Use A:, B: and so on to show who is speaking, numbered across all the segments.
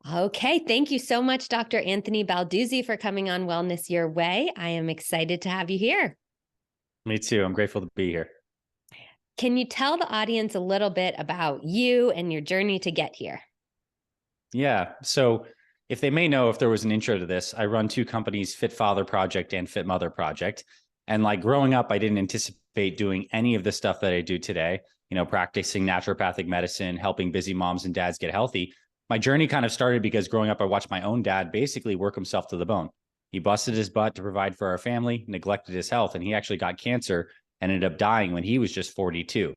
A: Okay, thank you so much, Dr. Anthony Balduzzi, for coming on Wellness Your Way. I am excited to have you here.
B: Me too. I'm grateful to be here.
A: Can you tell the audience a little bit about you and your journey to get here?
B: Yeah. So, if they may know, if there was an intro to this, I run two companies, Fit Father Project and Fit Mother Project. And like growing up, I didn't anticipate doing any of the stuff that I do today, practicing naturopathic medicine, helping busy moms and dads get healthy. My journey kind of started because growing up, I watched my own dad basically work himself to the bone. He busted his butt to provide for our family, neglected his health, and he actually got cancer and ended up dying when he was just 42.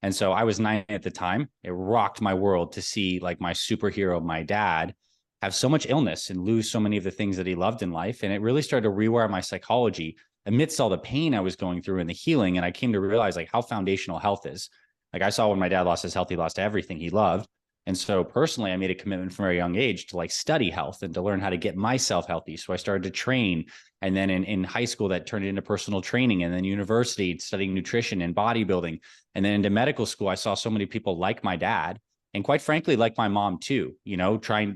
B: And so I was 9 at the time. It rocked my world to see like my superhero, my dad, have so much illness and lose so many of the things that he loved in life. And it really started to rewire my psychology amidst all the pain I was going through and the healing. And I came to realize like how foundational health is. Like I saw when my dad lost his health, he lost everything he loved. And so personally, I made a commitment from a very young age to like study health and to learn how to get myself healthy. So I started to train. And then in high school, that turned into personal training. And then university, studying nutrition and bodybuilding. And then into medical school, I saw so many people like my dad and quite frankly, like my mom too,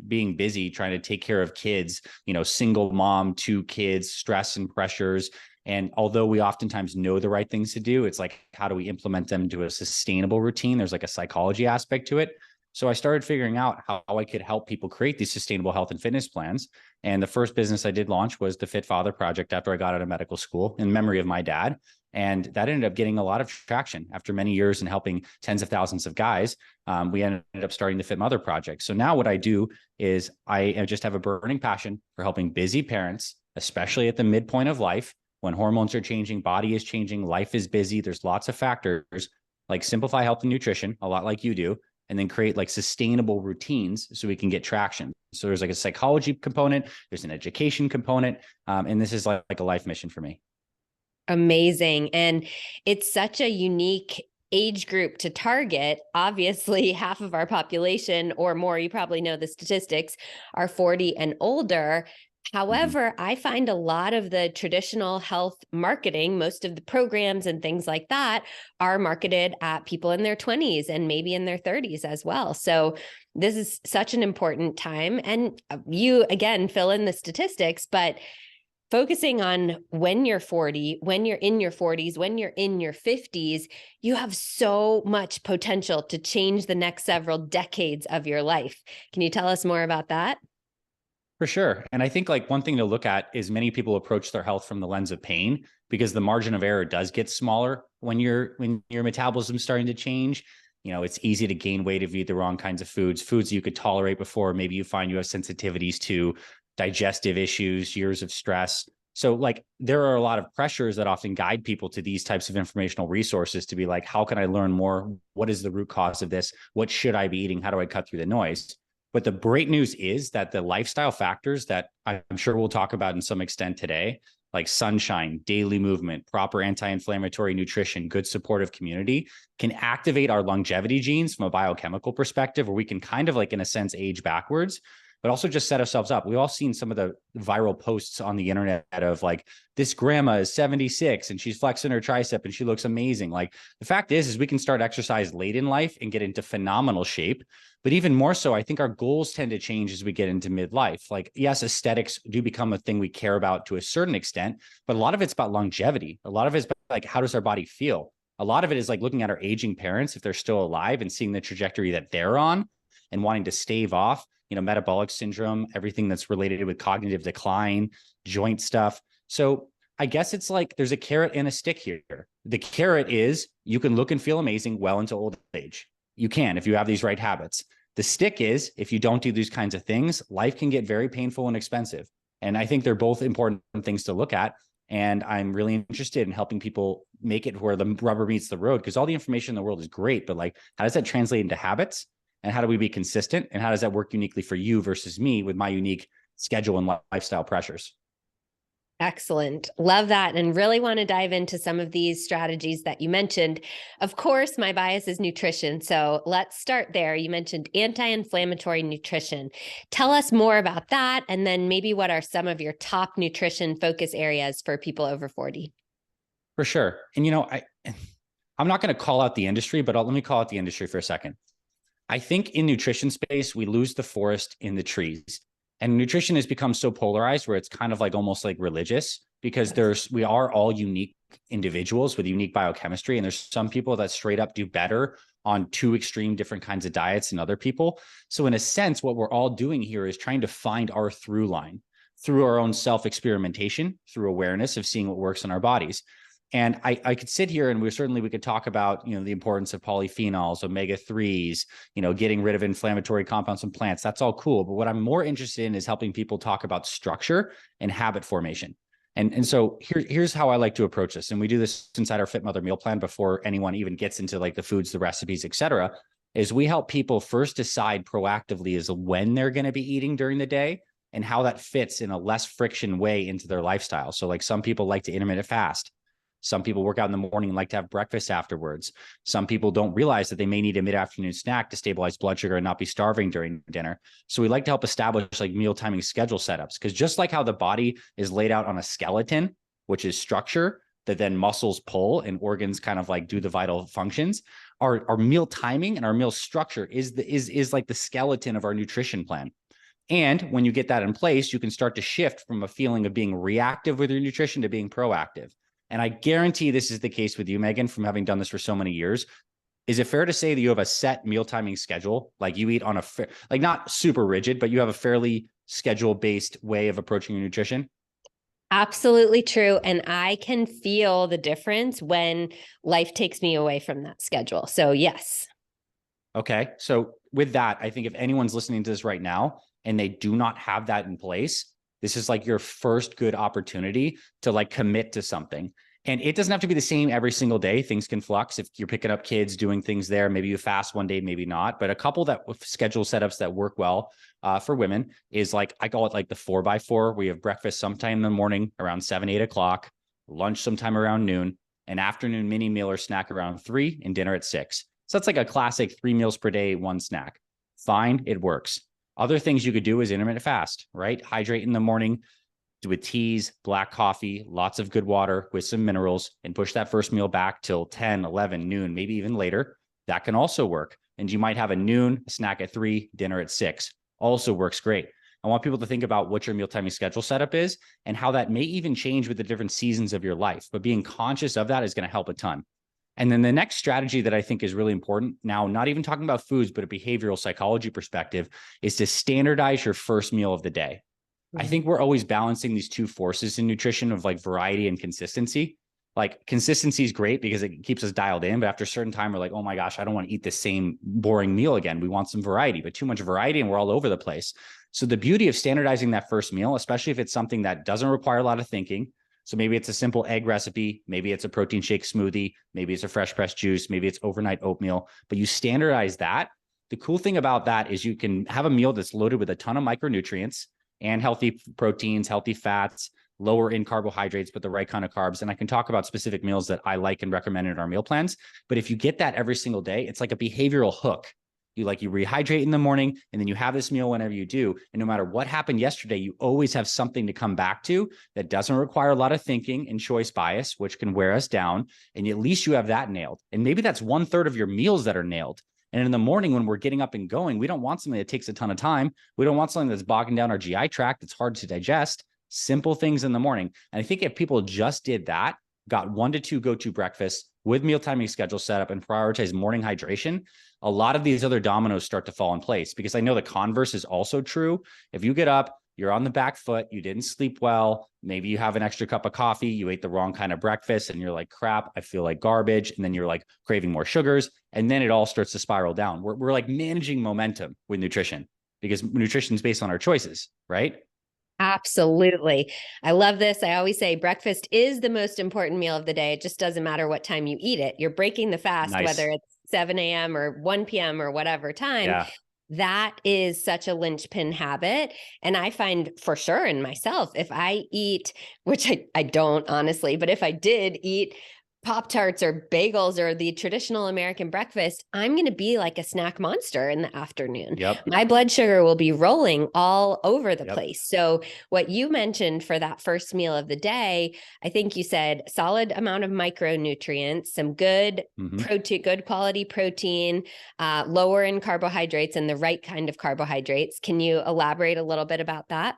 B: being busy, trying to take care of kids, single mom, two kids, stress and pressures. And although we oftentimes know the right things to do, it's like, how do we implement them into a sustainable routine? There's like a psychology aspect to it. So I started figuring out how I could help people create these sustainable health and fitness plans. And the first business I did launch was the Fit Father Project after I got out of medical school in memory of my dad. And that ended up getting a lot of traction after many years and helping tens of thousands of guys. We ended up starting the Fit Mother Project. So now what I do is I just have a burning passion for helping busy parents, especially at the midpoint of life, when hormones are changing, body is changing, life is busy. There's lots of factors like simplify health and nutrition, a lot like you do, and then create like sustainable routines so we can get traction. So there's like a psychology component, there's an education component, and this is like a life mission for me.
A: Amazing. And it's such a unique age group to target. Obviously, half of our population or more, you probably know the statistics, are 40 and older. However, I find a lot of the traditional health marketing, most of the programs and things like that are marketed at people in their 20s and maybe in their 30s as well. So this is such an important time. And you, again, fill in the statistics, but focusing on when you're 40, when you're in your 40s, when you're in your 50s, you have so much potential to change the next several decades of your life. Can you tell us more about that?
B: For sure. And I think like one thing to look at is many people approach their health from the lens of pain because the margin of error does get smaller when your metabolism is starting to change. It's easy to gain weight if you eat the wrong kinds of foods you could tolerate before. Maybe you find you have sensitivities to digestive issues, years of stress. So like there are a lot of pressures that often guide people to these types of informational resources to be like, how can I learn more? What is the root cause of this? What should I be eating? How do I cut through the noise? But the great news is that the lifestyle factors that I'm sure we'll talk about in some extent today, like sunshine, daily movement, proper anti-inflammatory nutrition, good supportive community, can activate our longevity genes from a biochemical perspective, where we can kind of like, in a sense, age backwards, but also just set ourselves up. We've all seen some of the viral posts on the internet of like, this grandma is 76 and she's flexing her tricep and she looks amazing. Like the fact is we can start exercise late in life and get into phenomenal shape. But even more so, I think our goals tend to change as we get into midlife. Like, yes, aesthetics do become a thing we care about to a certain extent, but a lot of it's about longevity. A lot of it's about like, how does our body feel? A lot of it is like looking at our aging parents, if they're still alive, and seeing the trajectory that they're on and wanting to stave off, metabolic syndrome, everything that's related with cognitive decline, joint stuff. So I guess it's like there's a carrot and a stick here. The carrot is you can look and feel amazing well into old age. You can if you have these right habits. The stick is if you don't do these kinds of things, life can get very painful and expensive. And I think they're both important things to look at. And I'm really interested in helping people make it where the rubber meets the road, because all the information in the world is great, but like, how does that translate into habits? And how do we be consistent? And how does that work uniquely for you versus me with my unique schedule and lifestyle pressures?
A: Excellent. Love that. And really want to dive into some of these strategies that you mentioned. Of course, my bias is nutrition. So let's start there. You mentioned anti-inflammatory nutrition. Tell us more about that. And then maybe what are some of your top nutrition focus areas for people over 40?
B: For sure. And, I'm not going to call out the industry, but let me call out the industry for a second. I think in nutrition space, we lose the forest in the trees. And nutrition has become so polarized where it's kind of like almost like religious, because we are all unique individuals with unique biochemistry. And there's some people that straight up do better on two extreme different kinds of diets than other people. So in a sense, what we're all doing here is trying to find our through line through our own self-experimentation, through awareness of seeing what works in our bodies. And I could sit here and we could talk about, the importance of polyphenols, omega-3s, getting rid of inflammatory compounds from plants. That's all cool. But what I'm more interested in is helping people talk about structure and habit formation. And so here's how I like to approach this. And we do this inside our Fit Mother meal plan before anyone even gets into like the foods, the recipes, et cetera, is we help people first decide proactively is when they're going to be eating during the day and how that fits in a less friction way into their lifestyle. So like some people like to intermittent fast. Some people work out in the morning and like to have breakfast afterwards. Some people don't realize that they may need a mid-afternoon snack to stabilize blood sugar and not be starving during dinner. So we like to help establish like meal timing schedule setups, because just like how the body is laid out on a skeleton, which is structure that then muscles pull and organs kind of like do the vital functions, our meal timing and our meal structure is like the skeleton of our nutrition plan. And when you get that in place, you can start to shift from a feeling of being reactive with your nutrition to being proactive. And I guarantee this is the case with you, Megan, from having done this for so many years. Is it fair to say that you have a set meal timing schedule? Like you eat on a like not super rigid, but you have a fairly schedule-based way of approaching your nutrition?
A: Absolutely true. And I can feel the difference when life takes me away from that schedule. So yes.
B: Okay. So with that, I think if anyone's listening to this right now and they do not have that in place, this is like your first good opportunity to like commit to something. And it doesn't have to be the same every single day. Things can flux. If you're picking up kids, doing things there, maybe you fast one day, maybe not. But a couple that schedule setups that work well for women is like, I call it like the 4x4. We have breakfast sometime in the morning around 7, 8 o'clock, lunch sometime around noon, an afternoon mini meal or snack around 3, and dinner at 6. So that's like a classic 3 meals per day, 1 snack. Fine, it works. Other things you could do is intermittent fast, right? Hydrate in the morning with teas, black coffee, lots of good water with some minerals, and push that first meal back till 10, 11, noon, maybe even later. That can also work. And you might have a noon, a snack at 3, dinner at 6. Also works great. I want people to think about what your meal timing schedule setup is and how that may even change with the different seasons of your life. But being conscious of that is going to help a ton. And then the next strategy that I think is really important now, not even talking about foods, but a behavioral psychology perspective, is to standardize your first meal of the day. I think we're always balancing these two forces in nutrition of like variety and consistency. Like consistency is great because it keeps us dialed in, but after a certain time, we're like, oh my gosh, I don't want to eat the same boring meal again. We want some variety, but too much variety and we're all over the place. So the beauty of standardizing that first meal, especially if it's something that doesn't require a lot of thinking. So maybe it's a simple egg recipe, maybe it's a protein shake smoothie, maybe it's a fresh pressed juice, maybe it's overnight oatmeal, but you standardize that. The cool thing about that is you can have a meal that's loaded with a ton of micronutrients and healthy proteins, healthy fats, lower in carbohydrates, but the right kind of carbs. And I can talk about specific meals that I like and recommend in our meal plans. But if you get that every single day, it's like a behavioral hook. You rehydrate in the morning and then you have this meal whenever you do. And no matter what happened yesterday, you always have something to come back to that doesn't require a lot of thinking and choice bias, which can wear us down. And at least you have that nailed. And maybe that's 1/3 of your meals that are nailed. And in the morning, when we're getting up and going, we don't want something that takes a ton of time. We don't want something that's bogging down our GI tract that's hard to digest. Simple things in the morning. And I think if people just did that, got 1 to 2 go-to breakfasts with meal timing schedule set up and prioritize morning hydration, a lot of these other dominoes start to fall in place. Because I know the converse is also true. If you get up, you're on the back foot, you didn't sleep well, maybe you have an extra cup of coffee, you ate the wrong kind of breakfast and you're like, crap, I feel like garbage. And then you're like craving more sugars. And then it all starts to spiral down. We're like managing momentum with nutrition because nutrition is based on our choices, right?
A: Absolutely. I love this. I always say breakfast is the most important meal of the day. It just doesn't matter what time you eat it. You're breaking the fast,
B: Nice.
A: whether it's 7 a.m. or 1 p.m. or whatever time.
B: Yeah.
A: That is such a linchpin habit. And I find for sure in myself, if I eat, which I don't honestly, but if I did eat Pop-Tarts or bagels or the traditional American breakfast, I'm going to be like a snack monster in the afternoon.
B: Yep.
A: My blood sugar will be rolling all over the
B: Yep.
A: place. So what you mentioned for that first meal of the day, I think you said solid amount of micronutrients, some good protein, good quality protein, lower in carbohydrates and the right kind of carbohydrates. Can you elaborate a little bit about that?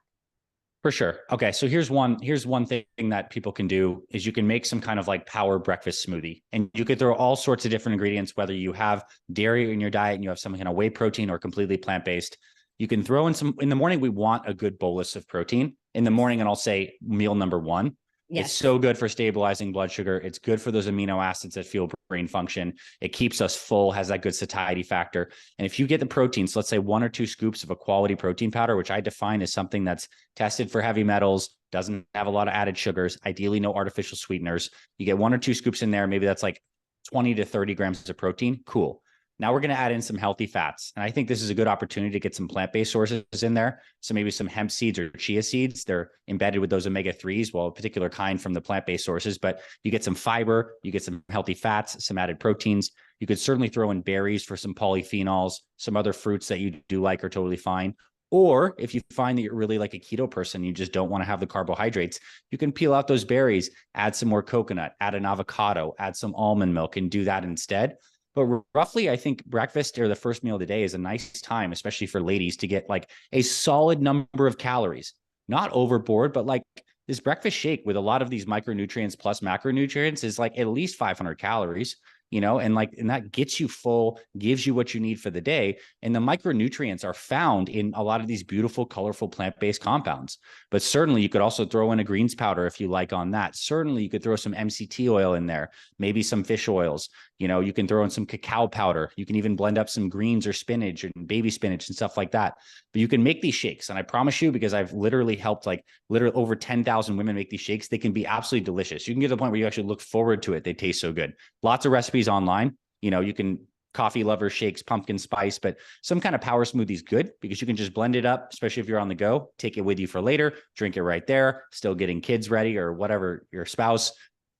B: For sure. Okay. So here's one thing that people can do is you can make some kind of like power breakfast smoothie, and you could throw all sorts of different ingredients, whether you have dairy in your diet and you have some kind of whey protein or completely plant-based. You can throw in some in the morning. We want a good bolus of protein in the morning. And I'll say meal number one.
A: Yes.
B: It's so good for stabilizing blood sugar. It's good for those amino acids that fuel brain function. It keeps us full, has that good satiety factor. And if you get the proteins, let's say 1 or 2 scoops of a quality protein powder, which I define as something that's tested for heavy metals, doesn't have a lot of added sugars, ideally no artificial sweeteners. You get 1 or 2 scoops in there. Maybe that's like 20 to 30 grams of protein. Cool. Now we're going to add in some healthy fats. And I think this is a good opportunity to get some plant-based sources in there. So maybe some hemp seeds or chia seeds. They're embedded with those omega-3s, well, a particular kind from the plant-based sources, but you get some fiber, you get some healthy fats, some added proteins. You could certainly throw in berries for some polyphenols. Some other fruits that you do like are totally fine. Or if you find that you're really like a keto person, you just don't want to have the carbohydrates, you can peel out those berries, add some more coconut, add an avocado, add some almond milk, and do that instead. But roughly, I think breakfast or the first meal of the day is a nice time, especially for ladies, to get like a solid number of calories, not overboard, but like this breakfast shake with a lot of these micronutrients plus macronutrients is like at least 500 calories, and that gets you full, gives you what you need for the day. And the micronutrients are found in a lot of these beautiful, colorful plant-based compounds. But certainly you could also throw in a greens powder if you like on that. Certainly you could throw some MCT oil in there, maybe some fish oils. You can throw in some cacao powder. You can even blend up some greens or spinach and baby spinach and stuff like that. But you can make these shakes. And I promise you, because I've literally helped literally over 10,000 women make these shakes, they can be absolutely delicious. You can get to the point where you actually look forward to it. They taste so good. Lots of recipes online. You can coffee lover shakes, pumpkin spice, but some kind of power smoothie is good because you can just blend it up, especially if you're on the go, take it with you for later, drink it right there, still getting kids ready or whatever, your spouse.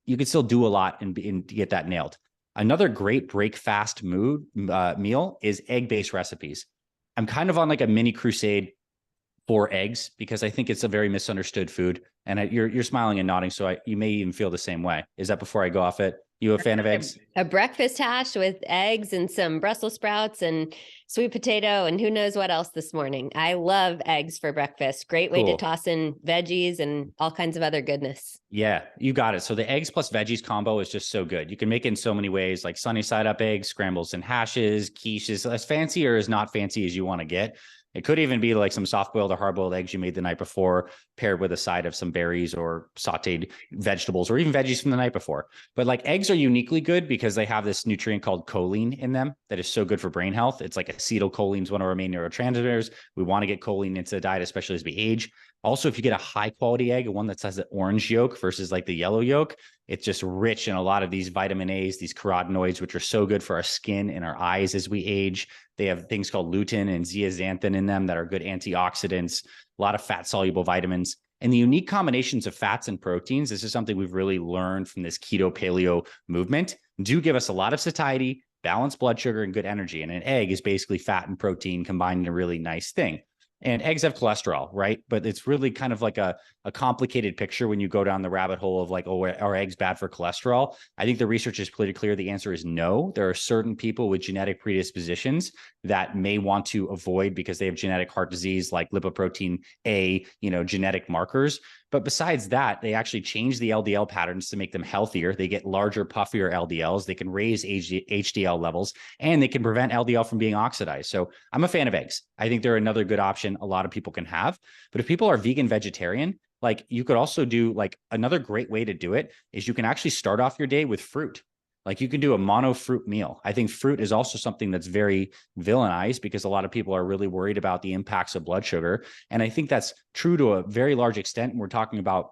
B: You can still do a lot and get that nailed. Another great break fast meal is egg-based recipes. I'm kind of on like a mini crusade for eggs because I think it's a very misunderstood food. And you're smiling and nodding, so you may even feel the same way. Is that before I go off it? You a fan of eggs?
A: A breakfast hash with eggs and some Brussels sprouts and sweet potato and who knows what else this morning. I love eggs for breakfast. Great way to toss in veggies and all kinds of other goodness.
B: Yeah, you got it. So the eggs plus veggies combo is just so good. You can make it in so many ways, like sunny side up eggs, scrambles and hashes, quiches, as fancy or as not fancy as you want to get. It could even be like some soft-boiled or hard-boiled eggs you made the night before, paired with a side of some berries or sauteed vegetables or even veggies from the night before. But like eggs are uniquely good because they have this nutrient called choline in them that is so good for brain health. It's like acetylcholine is one of our main neurotransmitters. We want to get choline into the diet, especially as we age. Also, if you get a high-quality egg, one that has the orange yolk versus like the yellow yolk, it's just rich in a lot of these vitamin A's, these carotenoids, which are so good for our skin and our eyes as we age. They have things called lutein and zeaxanthin in them that are good antioxidants, a lot of fat-soluble vitamins. And the unique combinations of fats and proteins, this is something we've really learned from this keto paleo movement, do give us a lot of satiety, balanced blood sugar, and good energy. And an egg is basically fat and protein combined in a really nice thing. And eggs have cholesterol, right? But it's really kind of like a complicated picture when you go down the rabbit hole of like, oh, are eggs bad for cholesterol? I think the research is pretty clear. The answer is no. There are certain people with genetic predispositions that may want to avoid because they have genetic heart disease, like lipoprotein A, genetic markers. But besides that, they actually change the LDL patterns to make them healthier. They get larger, puffier LDLs. They can raise HDL levels, and they can prevent LDL from being oxidized. So I'm a fan of eggs. I think they're another good option a lot of people can have. But if people are vegan, vegetarian, like you could also do like another great way to do it is you can actually start off your day with fruit. Like you can do a mono fruit meal. I think fruit is also something that's very villainized because a lot of people are really worried about the impacts of blood sugar. And I think that's true to a very large extent. We're talking about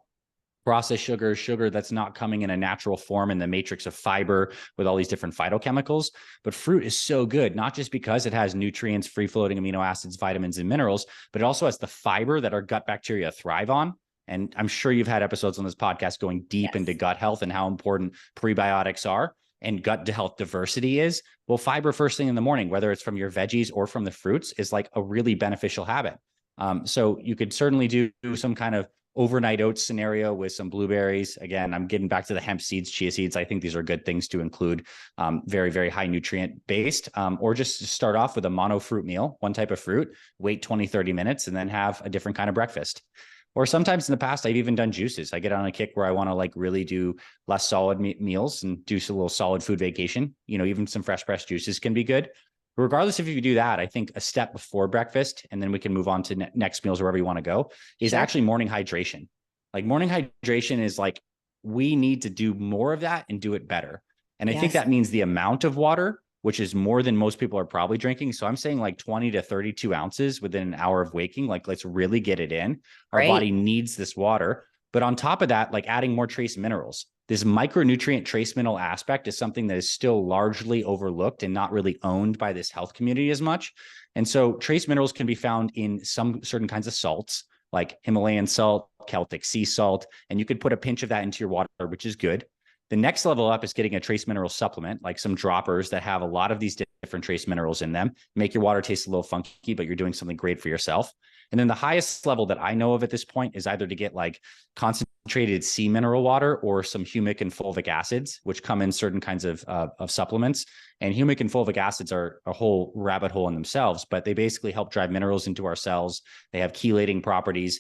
B: processed sugar that's not coming in a natural form in the matrix of fiber with all these different phytochemicals. But fruit is so good, not just because it has nutrients, free floating amino acids, vitamins, and minerals, but it also has the fiber that our gut bacteria thrive on. And I'm sure you've had episodes on this podcast going deep into gut health and how important prebiotics are and gut health diversity is. Well, fiber first thing in the morning, whether it's from your veggies or from the fruits, is like a really beneficial habit. So you could certainly do some kind of overnight oats scenario with some blueberries. Again, I'm getting back to the hemp seeds, chia seeds. I think these are good things to include, very, very high nutrient based, or just start off with a mono fruit meal, one type of fruit, wait 20, 30 minutes, and then have a different kind of breakfast. Or sometimes in the past, I've even done juices. I get on a kick where I want to like really do less solid meals and do a little solid food vacation. Even some fresh pressed juices can be good. Regardless if you do that, I think a step before breakfast, and then we can move on to next meals wherever you want to go, is actually morning hydration. Like morning hydration is like, we need to do more of that and do it better. And I think that means the amount of water, which is more than most people are probably drinking. So I'm saying like 20 to 32 ounces within an hour of waking. Like, let's really get it in. Our body needs this water. But on top of that, like adding more trace minerals. This micronutrient trace mineral aspect is something that is still largely overlooked and not really owned by this health community as much. And so trace minerals can be found in some certain kinds of salts, like Himalayan salt, Celtic sea salt, and you could put a pinch of that into your water, which is good. The next level up is getting a trace mineral supplement, like some droppers that have a lot of these different trace minerals in them, make your water taste a little funky, but you're doing something great for yourself. And then the highest level that I know of at this point is either to get like concentrated sea mineral water or some humic and fulvic acids, which come in certain kinds of supplements. And humic and fulvic acids are a whole rabbit hole in themselves, but they basically help drive minerals into our cells. They have chelating properties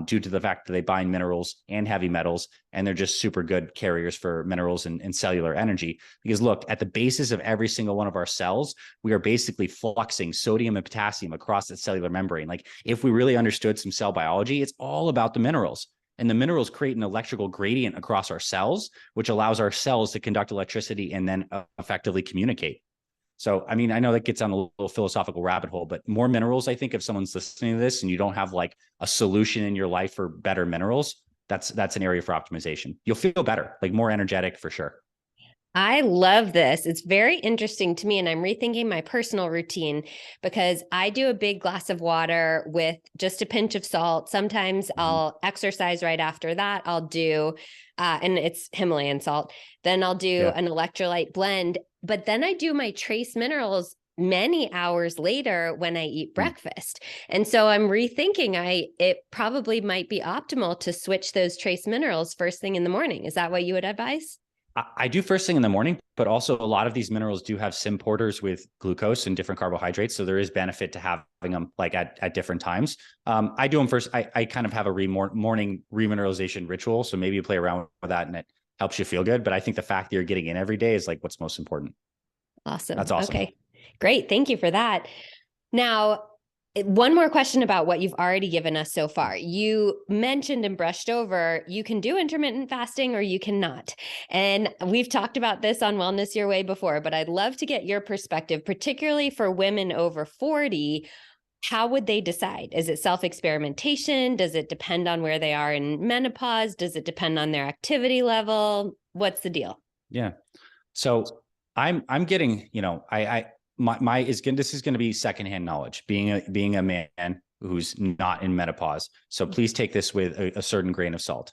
B: due to the fact that they bind minerals and heavy metals, and they're just super good carriers for minerals and cellular energy. Because look, at the basis of every single one of our cells, we are basically fluxing sodium and potassium across the cellular membrane. Like if we really understood some cell biology, it's all about the minerals. And the minerals create an electrical gradient across our cells, which allows our cells to conduct electricity and then effectively communicate. So, I mean, I know that gets on a little philosophical rabbit hole, but more minerals, I think if someone's listening to this and you don't have like a solution in your life for better minerals, that's an area for optimization. You'll feel better, like more energetic for sure.
A: I love this. It's very interesting to me. And I'm rethinking my personal routine because I do a big glass of water with just a pinch of salt. Sometimes I'll exercise right after that. I'll do, and it's Himalayan salt. Then I'll do an electrolyte blend. But then I do my trace minerals many hours later when I eat breakfast. And so I'm rethinking it probably might be optimal to switch those trace minerals first thing in the morning. Is that what you would advise?
B: I do first thing in the morning, but also a lot of these minerals do have symporters with glucose and different carbohydrates. So there is benefit to having them like at different times. I do them first. I kind of have a morning remineralization ritual. So maybe you play around with that and it helps you feel good. But I think the fact that you're getting in every day is like what's most important.
A: Awesome.
B: That's awesome.
A: Okay, great. Thank you for that. Now, one more question about what you've already given us so far. You mentioned and brushed over, you can do intermittent fasting or you cannot. And we've talked about this on Wellness Your Way before, but I'd love to get your perspective, particularly for women over 40. How would they decide? Is it self-experimentation? Does it depend on where they are in menopause? Does it depend on their activity level? What's the deal?
B: Yeah. So I'm getting, this is going to be secondhand knowledge, being a man who's not in menopause. So please take this with a certain grain of salt.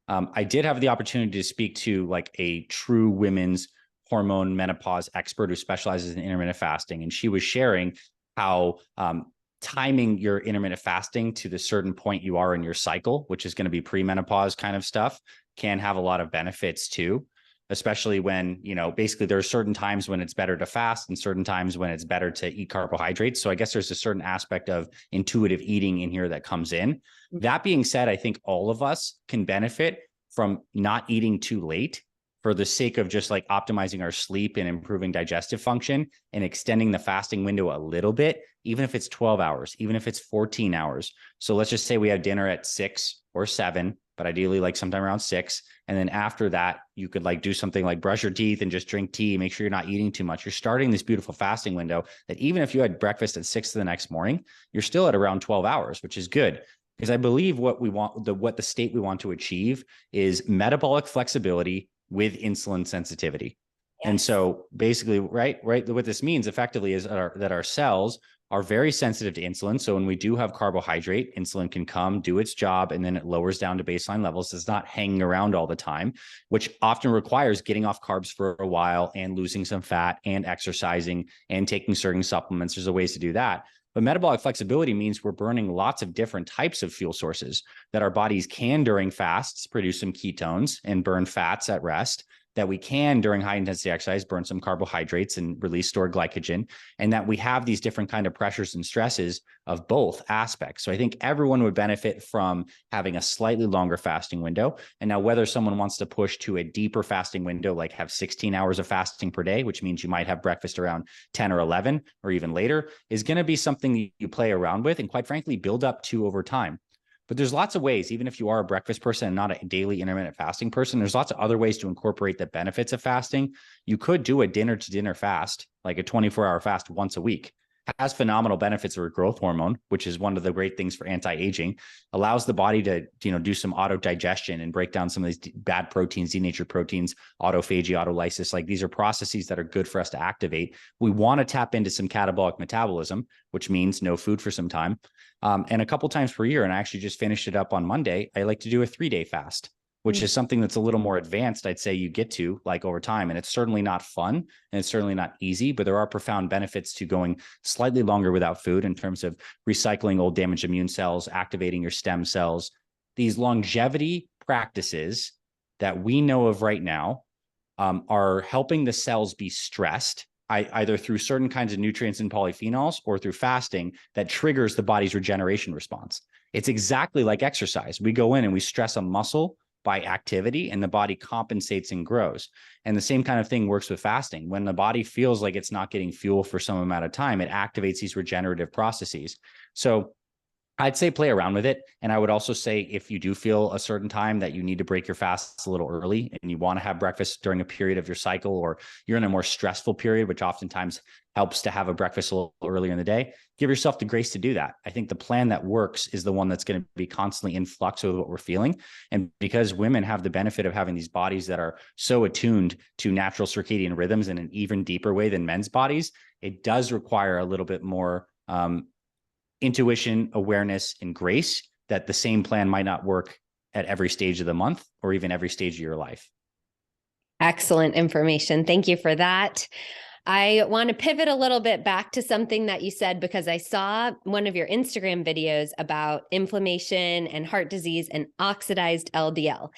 B: I did have the opportunity to speak to like a true women's hormone menopause expert who specializes in intermittent fasting. And she was sharing how timing your intermittent fasting to the certain point you are in your cycle, which is going to be pre-menopause kind of stuff, can have a lot of benefits too. Especially when, basically there are certain times when it's better to fast and certain times when it's better to eat carbohydrates. So I guess there's a certain aspect of intuitive eating in here that comes in. That being said, I think all of us can benefit from not eating too late for the sake of just like optimizing our sleep and improving digestive function and extending the fasting window a little bit, even if it's 12 hours, even if it's 14 hours. So let's just say we have dinner at 6 or 7, but ideally like sometime around 6. And then after that, you could like do something like brush your teeth and just drink tea. Make sure you're not eating too much. You're starting this beautiful fasting window that even if you had breakfast at 6 the next morning, you're still at around 12 hours, which is good. Because I believe what the state we want to achieve is metabolic flexibility with insulin sensitivity. Yes. And so basically, right, what this means effectively is that our cells are very sensitive to insulin. So when we do have carbohydrate, insulin can come, do its job, and then it lowers down to baseline levels. It's not hanging around all the time, which often requires getting off carbs for a while and losing some fat and exercising and taking certain supplements. There's a ways to do that. But metabolic flexibility means we're burning lots of different types of fuel sources that our bodies can, during fasts, produce some ketones and burn fats at rest, that we can, during high intensity exercise, burn some carbohydrates and release stored glycogen, and that we have these different kind of pressures and stresses of both aspects. So I think everyone would benefit from having a slightly longer fasting window. And now whether someone wants to push to a deeper fasting window, like have 16 hours of fasting per day, which means you might have breakfast around 10 or 11 or even later, is going to be something you play around with and, quite frankly, build up to over time. But there's lots of ways, even if you are a breakfast person and not a daily intermittent fasting person, there's lots of other ways to incorporate the benefits of fasting. You could do a dinner to dinner fast, like a 24-hour fast once a week. It has phenomenal benefits for growth hormone, which is one of the great things for anti-aging, allows the body to, do some auto digestion and break down some of these bad proteins, denatured proteins, autophagy, autolysis. Like, these are processes that are good for us to activate. We want to tap into some catabolic metabolism, which means no food for some time. And a couple times per year, and I actually just finished it up on Monday, I like to do a 3-day fast, which is something that's a little more advanced, I'd say, you get to, like, over time. And it's certainly not fun and it's certainly not easy, but there are profound benefits to going slightly longer without food in terms of recycling old damaged immune cells, activating your stem cells. These longevity practices that we know of right now are helping the cells be stressed, either through certain kinds of nutrients and polyphenols or through fasting, that triggers the body's regeneration response. It's exactly like exercise. We go in and we stress a muscle by activity, and the body compensates and grows. And the same kind of thing works with fasting. When the body feels like it's not getting fuel for some amount of time, it activates these regenerative processes. So I'd say play around with it. And I would also say, if you do feel a certain time that you need to break your fasts a little early and you want to have breakfast during a period of your cycle, or you're in a more stressful period, which oftentimes helps to have a breakfast a little earlier in the day, give yourself the grace to do that. I think the plan that works is the one that's going to be constantly in flux with what we're feeling. And because women have the benefit of having these bodies that are so attuned to natural circadian rhythms in an even deeper way than men's bodies, it does require a little bit more intuition, awareness, and grace, that the same plan might not work at every stage of the month or even every stage of your life.
A: Excellent information. Thank you for that. I want to pivot a little bit back to something that you said, because I saw one of your Instagram videos about inflammation and heart disease and oxidized LDL.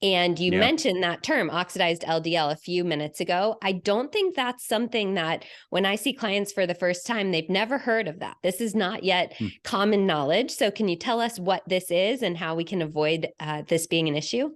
A: And you mentioned that term, oxidized LDL, a few minutes ago. I don't think that's something that, when I see clients for the first time, they've never heard of that. This is not yet common knowledge. So can you tell us what this is and how we can avoid this being an issue?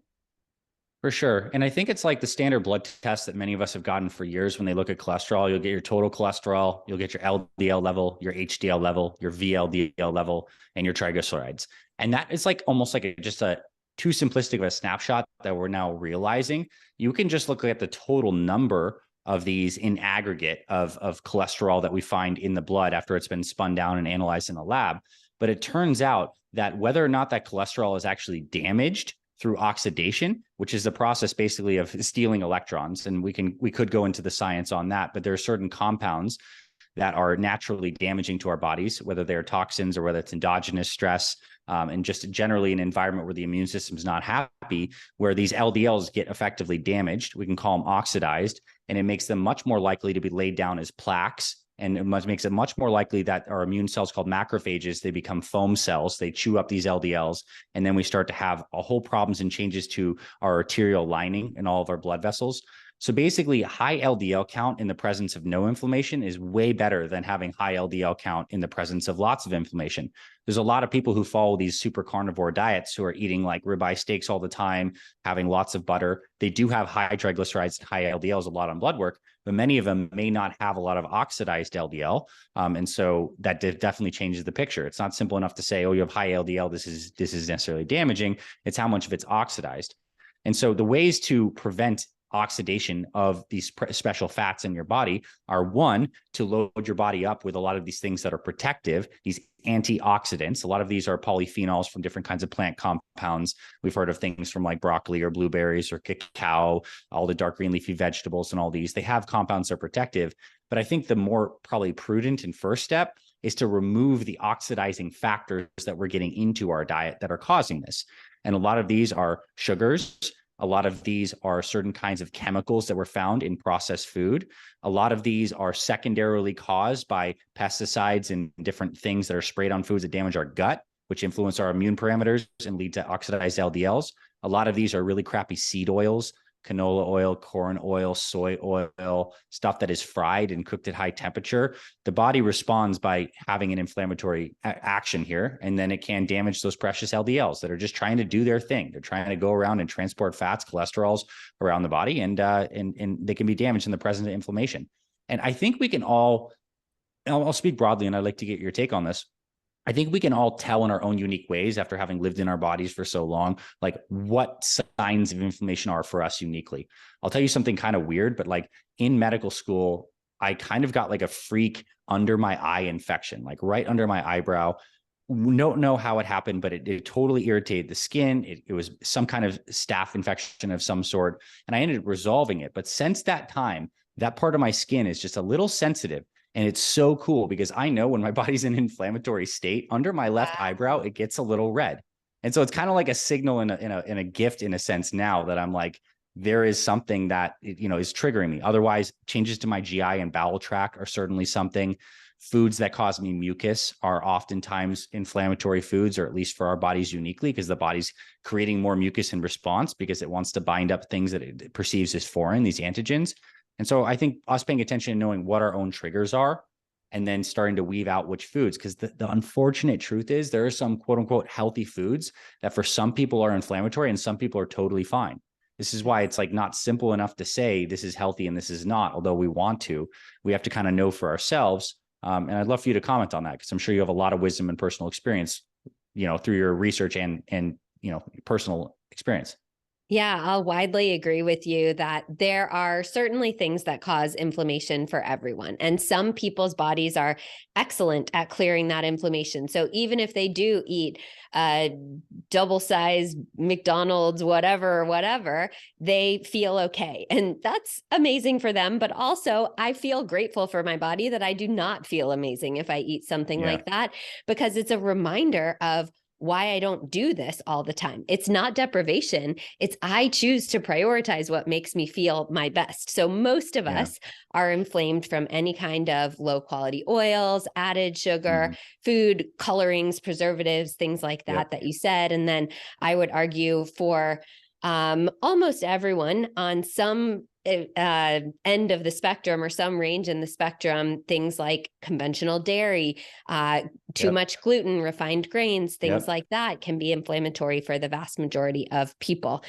B: For sure. And I think it's like the standard blood test that many of us have gotten for years. When they look at cholesterol, you'll get your total cholesterol, you'll get your LDL level, your HDL level, your VLDL level, and your triglycerides. And that is like almost like just a too simplistic of a snapshot that we're now realizing. You can just look at the total number of these in aggregate of cholesterol that we find in the blood after it's been spun down and analyzed in the lab. But it turns out that whether or not that cholesterol is actually damaged through oxidation, which is the process basically of stealing electrons, and we could go into the science on that, but there are certain compounds that are naturally damaging to our bodies, whether they're toxins or whether it's endogenous stress, and just generally an environment where the immune system is not happy, where these LDLs get effectively damaged. We can call them oxidized, and it makes them much more likely to be laid down as plaques. And it makes it much more likely that our immune cells, called macrophages, they become foam cells. They chew up these LDLs. And then we start to have a whole problems and changes to our arterial lining and all of our blood vessels. So basically, high LDL count in the presence of no inflammation is way better than having high LDL count in the presence of lots of inflammation. There's a lot of people who follow these super carnivore diets who are eating like ribeye steaks all the time, having lots of butter. They do have high triglycerides and high LDLs a lot on blood work, but many of them may not have a lot of oxidized LDL. And so that definitely changes the picture. It's not simple enough to say, oh, you have high LDL, this is necessarily damaging. It's how much of it's oxidized. And so the ways to prevent oxidation of these special fats in your body are, one, to load your body up with a lot of these things that are protective, these antioxidants. A lot of these are polyphenols from different kinds of plant compounds. We've heard of things from like broccoli or blueberries or cacao, all the dark green leafy vegetables and all these. They have compounds that are protective. But I think the more probably prudent and first step is to remove the oxidizing factors that we're getting into our diet that are causing this. And a lot of these are sugars. A lot of these are certain kinds of chemicals that were found in processed food. A lot of these are secondarily caused by pesticides and different things that are sprayed on foods that damage our gut, which influence our immune parameters and lead to oxidized LDLs. A lot of these are really crappy seed oils, canola oil, corn oil, soy oil, stuff that is fried and cooked at high temperature. The body responds by having an inflammatory action here, and then it can damage those precious LDLs that are just trying to do their thing. They're trying to go around and transport fats, cholesterols around the body, and they can be damaged in the presence of inflammation. And I think we can all, I'll speak broadly, and I'd like to get your take on this. I think we can all tell in our own unique ways, after having lived in our bodies for so long, like what signs of inflammation are for us uniquely. I'll tell you something kind of weird, but like in medical school, I kind of got like a freak under my eye infection, like right under my eyebrow. Don't know how it happened, but it totally irritated the skin. It was some kind of staph infection of some sort. And I ended up resolving it. But since that time, that part of my skin is just a little sensitive. And it's so cool because I know when my body's in an inflammatory state, under my left eyebrow, it gets a little red. And so it's kind of like a signal in a gift in a sense now that I'm like, there is something that, is triggering me. Otherwise, changes to my GI and bowel tract are certainly something. Foods that cause me mucus are oftentimes inflammatory foods, or at least for our bodies uniquely, because the body's creating more mucus in response because it wants to bind up things that it perceives as foreign, these antigens. And so I think us paying attention and knowing what our own triggers are, and then starting to weave out which foods, because the unfortunate truth is there are some quote unquote healthy foods that for some people are inflammatory and some people are totally fine. This is why it's like not simple enough to say this is healthy and this is not, although we have to kind of know for ourselves. And I'd love for you to comment on that, because I'm sure you have a lot of wisdom and personal experience, through your research and personal experience.
A: Yeah, I'll widely agree with you that there are certainly things that cause inflammation for everyone. And some people's bodies are excellent at clearing that inflammation. So even if they do eat double-sized McDonald's, whatever, they feel okay. And that's amazing for them. But also, I feel grateful for my body that I do not feel amazing if I eat something like that, because it's a reminder of why I don't do this all the time. It's not deprivation. It's I choose to prioritize what makes me feel my best. So most of us are inflamed from any kind of low quality oils, added sugar, food colorings, preservatives, things like that, that you said. And then I would argue for almost everyone on some end of the spectrum or some range in the spectrum, things like conventional dairy, too much gluten, refined grains, things like that can be inflammatory for the vast majority of people.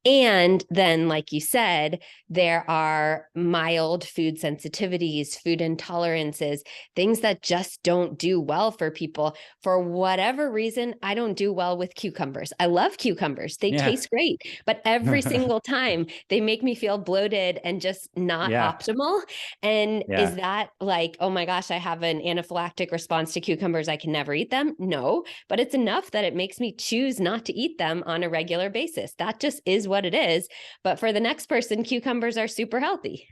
A: And then, like you said, there are mild food sensitivities, food intolerances, things that just don't do well for people. For whatever reason, I don't do well with cucumbers. I love cucumbers. They taste great, but every single time they make me feel bloated and just not optimal. And is that like, oh my gosh, I have an anaphylactic response to cucumbers, I can never eat them? No, but it's enough that it makes me choose not to eat them on a regular basis. That just is what it is. But for the next person, cucumbers are super healthy.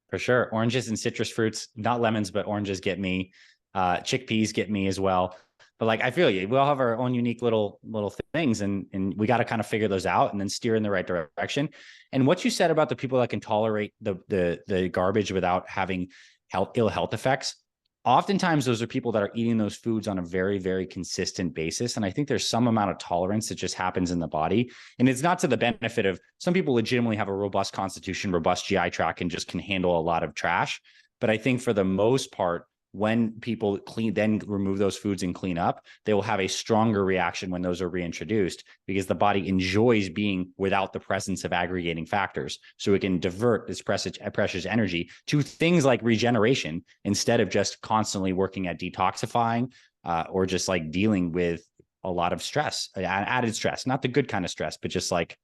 B: For sure. Oranges and citrus fruits, not lemons, but oranges get me. Chickpeas get me as well. But like, I feel you. We all have our own unique little things, and we got to kind of figure those out and then steer in the right direction. And what you said about the people that can tolerate the garbage without having ill health effects, oftentimes those are people that are eating those foods on a very, very consistent basis. And I think there's some amount of tolerance that just happens in the body. And it's not to the benefit of some people legitimately have a robust constitution, robust GI tract, and just can handle a lot of trash. But I think for the most part, when people then remove those foods and clean up, they will have a stronger reaction when those are reintroduced, because the body enjoys being without the presence of aggregating factors. So it can divert this precious energy to things like regeneration, instead of just constantly working at detoxifying or just like dealing with a lot of stress, added stress, not the good kind of stress, but just like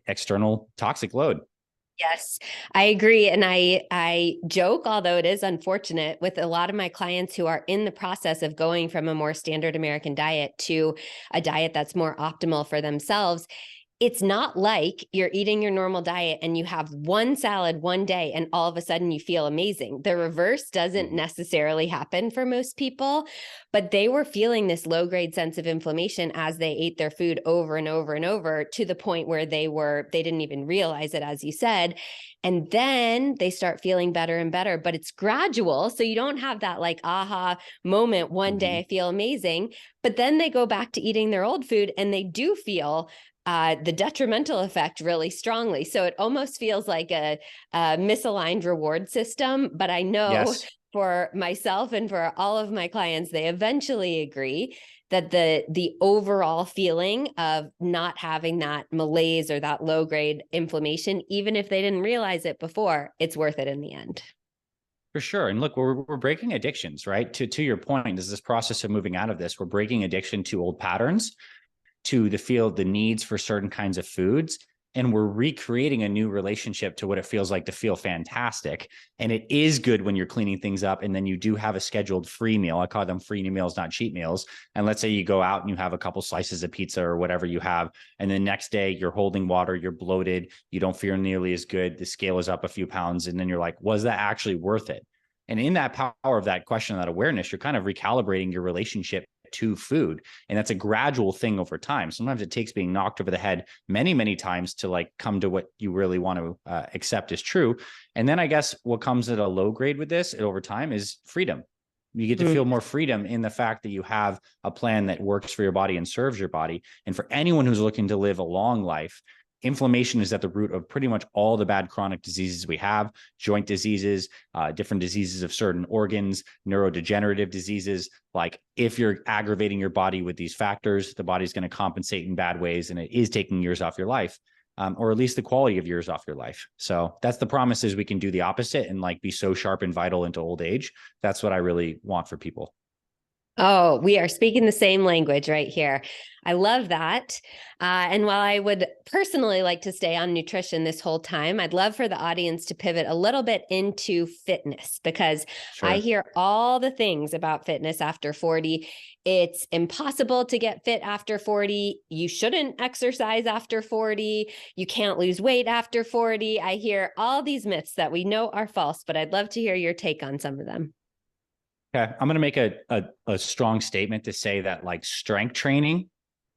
B: external toxic load.
A: Yes, I agree. And I joke, although it is unfortunate, with a lot of my clients who are in the process of going from a more standard American diet to a diet that's more optimal for themselves. it's not like you're eating your normal diet and you have one salad one day and all of a sudden you feel amazing. The reverse doesn't necessarily happen for most people, but they were feeling this low grade sense of inflammation as they ate their food over and over and over, to the point where they didn't even realize it, as you said. And then they start feeling better and better, but it's gradual. So you don't have that like aha moment, one day I feel amazing, but then they go back to eating their old food and they do feel the detrimental effect really strongly. So it almost feels like a misaligned reward system. But I know for myself and for all of my clients, they eventually agree that the overall feeling of not having that malaise or that low grade inflammation, even if they didn't realize it before, it's worth it in the end.
B: For sure. And look, we're breaking addictions, right? To your point, is this process of moving out of this, we're breaking addiction to old patterns, to the needs for certain kinds of foods. And we're recreating a new relationship to what it feels like to feel fantastic. And it is good when you're cleaning things up and then you do have a scheduled free meal. I call them free meals, not cheat meals. And let's say you go out and you have a couple slices of pizza or whatever you have. And the next day you're holding water, you're bloated, you don't feel nearly as good. The scale is up a few pounds. And then you're like, was that actually worth it? And in that power of that question, that awareness, you're kind of recalibrating your relationship to food. And that's a gradual thing over time. Sometimes it takes being knocked over the head many, many times to like come to what you really want to accept as true. And then I guess what comes at a low grade with this over time is freedom. You get to feel more freedom in the fact that you have a plan that works for your body and serves your body. And for anyone who's looking to live a long life, inflammation is at the root of pretty much all the bad chronic diseases we have: joint diseases, different diseases of certain organs, neurodegenerative diseases. Like if you're aggravating your body with these factors, the body's going to compensate in bad ways, and it is taking years off your life, or at least the quality of years off your life. So that's the promise, is we can do the opposite and like be so sharp and vital into old age. That's what I really want for people.
A: Oh, we are speaking the same language right here. I love that. And while I would personally like to stay on nutrition this whole time, I'd love for the audience to pivot a little bit into fitness, because I hear all the things about fitness after 40. It's impossible to get fit after 40. You shouldn't exercise after 40. You can't lose weight after 40. I hear all these myths that we know are false, but I'd love to hear your take on some of them.
B: Okay. I'm going to make a strong statement to say that like strength training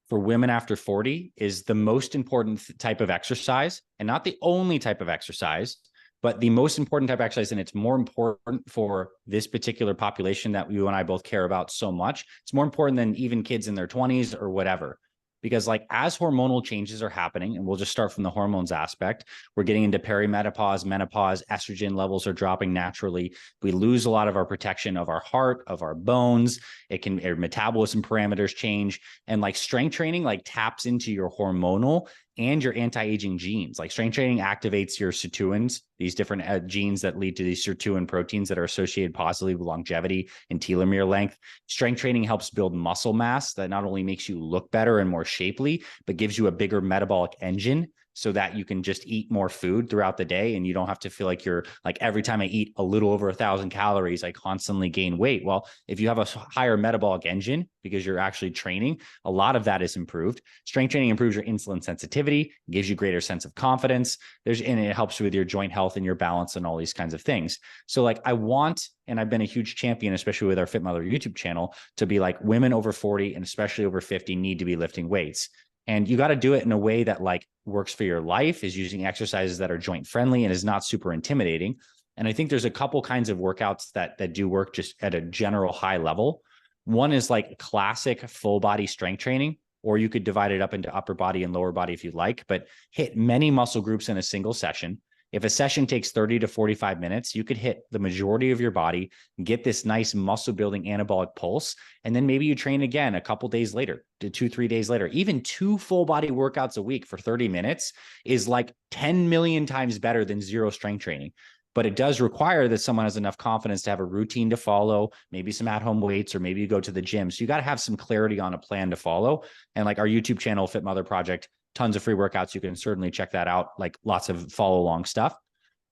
B: for women after 40 is the most important type of exercise, and not the only type of exercise, but the most important type of exercise. And it's more important for this particular population that you and I both care about so much. It's more important than even kids in their 20s or whatever. Because like as hormonal changes are happening, and we'll just start from the hormones aspect, we're getting into perimenopause, menopause, estrogen levels are dropping naturally. We lose a lot of our protection of our heart, of our bones. Our metabolism parameters change. And like strength training like taps into your hormonal and your anti-aging genes. Like strength training activates your sirtuins, these different genes that lead to these sirtuin proteins that are associated positively with longevity and telomere length. Strength training helps build muscle mass that not only makes you look better and more shapely, but gives you a bigger metabolic engine, so that you can just eat more food throughout the day. And you don't have to feel like you're like, every time I eat a little over 1,000 calories, I constantly gain weight. Well, if you have a higher metabolic engine because you're actually training, a lot of that is improved. Strength training improves your insulin sensitivity, gives you greater sense of confidence. And it helps with your joint health and your balance and all these kinds of things. So like and I've been a huge champion, especially with our Fit Mother YouTube channel, to be like, women over 40 and especially over 50 need to be lifting weights. And you got to do it in a way that like works for your life, is using exercises that are joint friendly and is not super intimidating. And I think there's a couple kinds of workouts that do work just at a general high level. One is like classic full body strength training, or you could divide it up into upper body and lower body if you like, but hit many muscle groups in a single session. If a session takes 30 to 45 minutes, you could hit the majority of your body, get this nice muscle building anabolic pulse. And then maybe you train again a couple days later, to 2-3 days later. Even 2 full body workouts a week for 30 minutes is like 10 million times better than zero strength training. But it does require that someone has enough confidence to have a routine to follow, maybe some at-home weights, or maybe you go to the gym. So you got to have some clarity on a plan to follow. And like our YouTube channel, Fit Mother Project, tons of free workouts. You can certainly check that out, like lots of follow along stuff.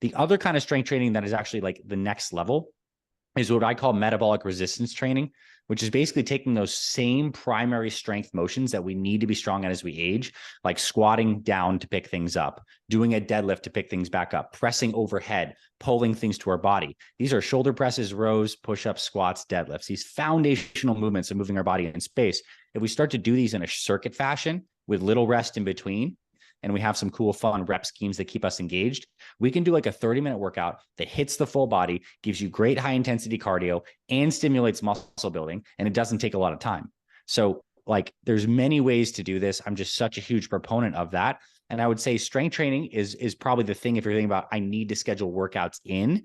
B: The other kind of strength training that is actually like the next level is what I call metabolic resistance training, which is basically taking those same primary strength motions that we need to be strong at as we age, like squatting down to pick things up, doing a deadlift to pick things back up, pressing overhead, pulling things to our body. These are shoulder presses, rows, push-ups, squats, deadlifts, these foundational movements of moving our body in space. If we start to do these in a circuit fashion with little rest in between, and we have some cool, fun rep schemes that keep us engaged, we can do like a 30-minute workout that hits the full body, gives you great high intensity cardio, and stimulates muscle building. And it doesn't take a lot of time. So like there's many ways to do this. I'm just such a huge proponent of that. And I would say strength training is probably the thing. If you're thinking about, I need to schedule workouts in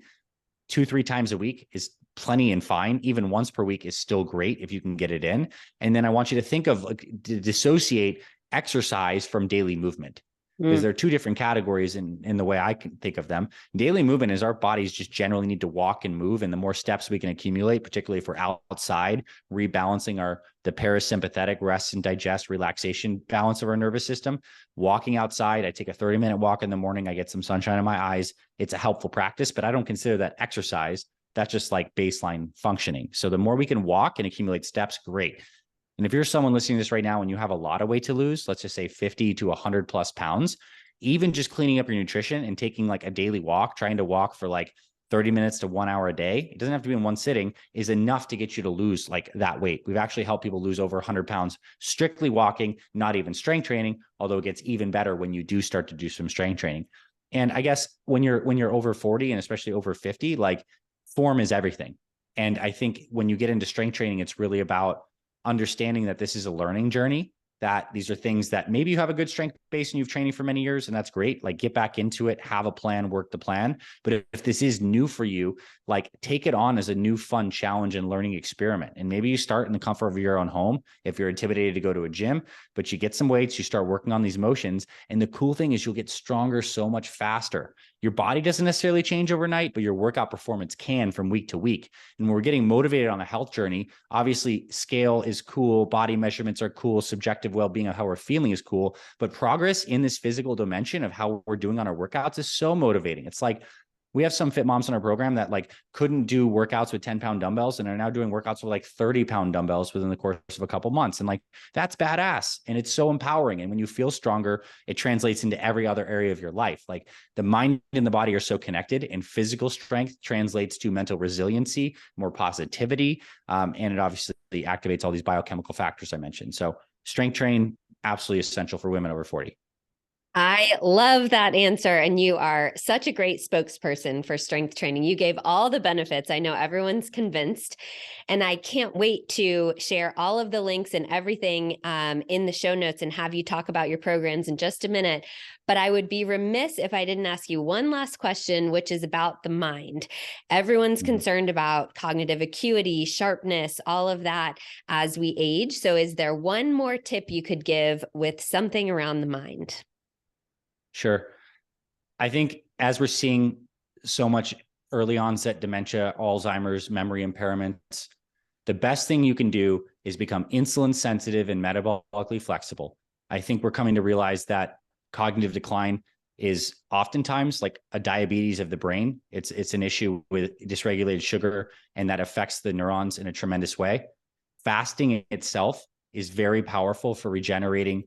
B: 2-3 times a week is plenty and fine. Even once per week is still great if you can get it in. And then I want you to think of like, to dissociate exercise from daily movement. Because there are two different categories in the way I can think of them. Daily movement is our bodies just generally need to walk and move. And the more steps we can accumulate, particularly if we're outside, rebalancing the parasympathetic rest and digest relaxation balance of our nervous system, walking outside. I take a 30-minute walk in the morning. I get some sunshine in my eyes. It's a helpful practice, but I don't consider that exercise. That's just like baseline functioning. So the more we can walk and accumulate steps, great. And if you're someone listening to this right now and you have a lot of weight to lose, let's just say 50 to 100 plus pounds, even just cleaning up your nutrition and taking like a daily walk, trying to walk for like 30 minutes to 1 hour a day, it doesn't have to be in one sitting, is enough to get you to lose like that weight. We've actually helped people lose over 100 pounds strictly walking, not even strength training, although it gets even better when you do start to do some strength training. And I guess when you're over 40 and especially over 50, like form is everything. And I think when you get into strength training, it's really about understanding that this is a learning journey, that these are things that maybe you have a good strength base and you've trained for many years, and that's great. Like get back into it, have a plan, work the plan. But if this is new for you, like take it on as a new fun challenge and learning experiment. And maybe you start in the comfort of your own home if you're intimidated to go to a gym, but you get some weights, you start working on these motions. And the cool thing is you'll get stronger so much faster. Your body doesn't necessarily change overnight, but your workout performance can from week to week. And when we're getting motivated on a health journey, obviously scale is cool, body measurements are cool, subjective well-being of how we're feeling is cool, but progress in this physical dimension of how we're doing on our workouts is so motivating. It's like we have some fit moms in our program that like couldn't do workouts with 10-pound dumbbells and are now doing workouts with like 30-pound dumbbells within the course of a couple months. And like, that's badass. And it's so empowering. And when you feel stronger, it translates into every other area of your life. Like the mind and the body are so connected, and physical strength translates to mental resiliency, more positivity. And it obviously activates all these biochemical factors I mentioned. So strength training, absolutely essential for women over 40.
A: I love that answer. And you are such a great spokesperson for strength training. You gave all the benefits. I know everyone's convinced. And I can't wait to share all of the links and everything in the show notes and have you talk about your programs in just a minute. But I would be remiss if I didn't ask you one last question, which is about the mind. Everyone's concerned about cognitive acuity, sharpness, all of that as we age. So is there one more tip you could give with something around the mind?
B: Sure. I think as we're seeing so much early onset dementia, Alzheimer's, memory impairments, the best thing you can do is become insulin sensitive and metabolically flexible. I think we're coming to realize that cognitive decline is oftentimes like a diabetes of the brain. It's an issue with dysregulated sugar, and that affects the neurons in a tremendous way. Fasting itself is very powerful for regenerating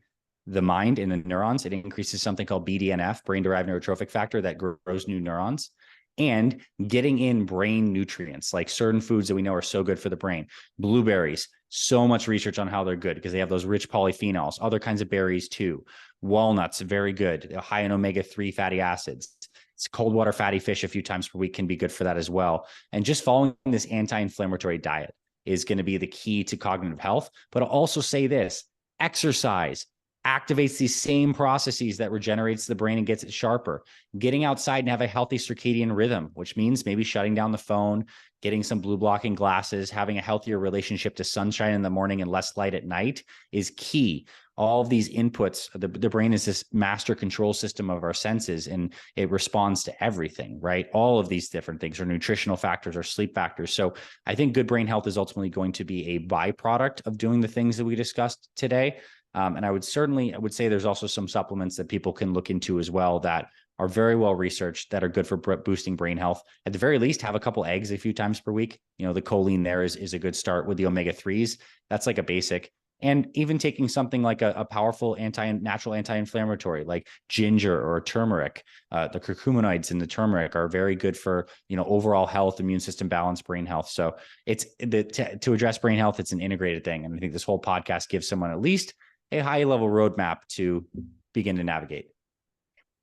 B: the mind and the neurons. It increases something called BDNF, brain-derived neurotrophic factor, that grows new neurons. And getting in brain nutrients, like certain foods that we know are so good for the brain. Blueberries, so much research on how they're good because they have those rich polyphenols. Other kinds of berries too. Walnuts, very good, high in omega-3 fatty acids. It's cold water fatty fish a few times per week can be good for that as well. And just following this anti-inflammatory diet is going to be the key to cognitive health. But I'll also say this: exercise activates these same processes that regenerates the brain and gets it sharper. Getting outside and have a healthy circadian rhythm, which means maybe shutting down the phone, getting some blue blocking glasses, having a healthier relationship to sunshine in the morning and less light at night is key. All of these inputs, the brain is this master control system of our senses, and it responds to everything, right? All of these different things are nutritional factors or sleep factors. So I think good brain health is ultimately going to be a byproduct of doing the things that we discussed today. And I would say there's also some supplements that people can look into as well that are very well researched that are good for boosting brain health. At the very least, have a couple eggs a few times per week. You know, the choline there is a good start with the omega-3s. That's like a basic. And even taking something like a powerful natural anti-inflammatory like ginger or turmeric, the curcuminoids in the turmeric are very good for, you know, overall health, immune system balance, brain health. So it's to address brain health, it's an integrated thing. And I think this whole podcast gives someone at least a high level roadmap to begin to navigate.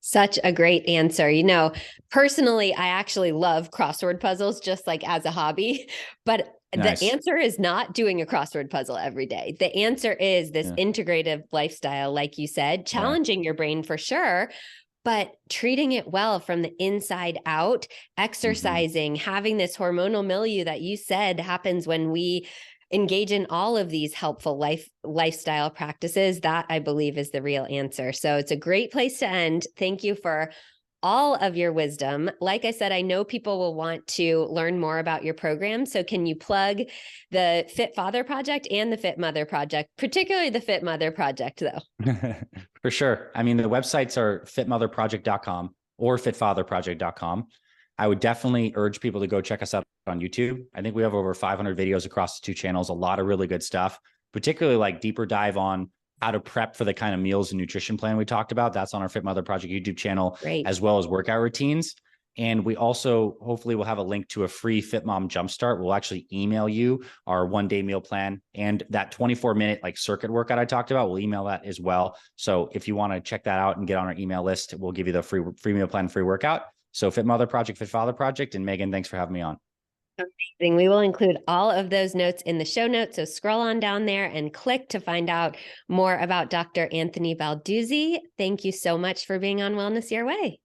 A: Such a great answer. You know, personally, I actually love crossword puzzles just like as a hobby, but
B: Nice.
A: the answer is not doing a crossword puzzle every day. The answer is this integrative lifestyle, like you said, challenging your brain for sure, but treating it well from the inside out, exercising, having this hormonal milieu that you said happens when we engage in all of these helpful lifestyle practices. That I believe is the real answer. So it's a great place to end. Thank you for all of your wisdom. Like I said, I know people will want to learn more about your program. So can you plug the Fit Father Project and the Fit Mother Project, particularly the Fit Mother Project though?
B: For sure. I mean, the websites are fitmotherproject.com or fitfatherproject.com. I would definitely urge people to go check us out on YouTube. I think we have over 500 videos across the two channels, a lot of really good stuff, particularly like deeper dive on how to prep for the kind of meals and nutrition plan we talked about. That's on our Fit Mother Project YouTube channel, as well as workout routines. And we also hopefully will have a link to a free Fit Mom Jumpstart. We'll actually email you our 1-day meal plan and that 24-minute like circuit workout I talked about. We'll email that as well. So if you want to check that out and get on our email list, we'll give you the free meal plan, free workout. So Fit Mother Project, Fit Father Project. And Megan, thanks for having me on.
A: Amazing. We will include all of those notes in the show notes. So scroll on down there and click to find out more about Dr. Anthony Balduzzi. Thank you so much for being on Wellness Your Way.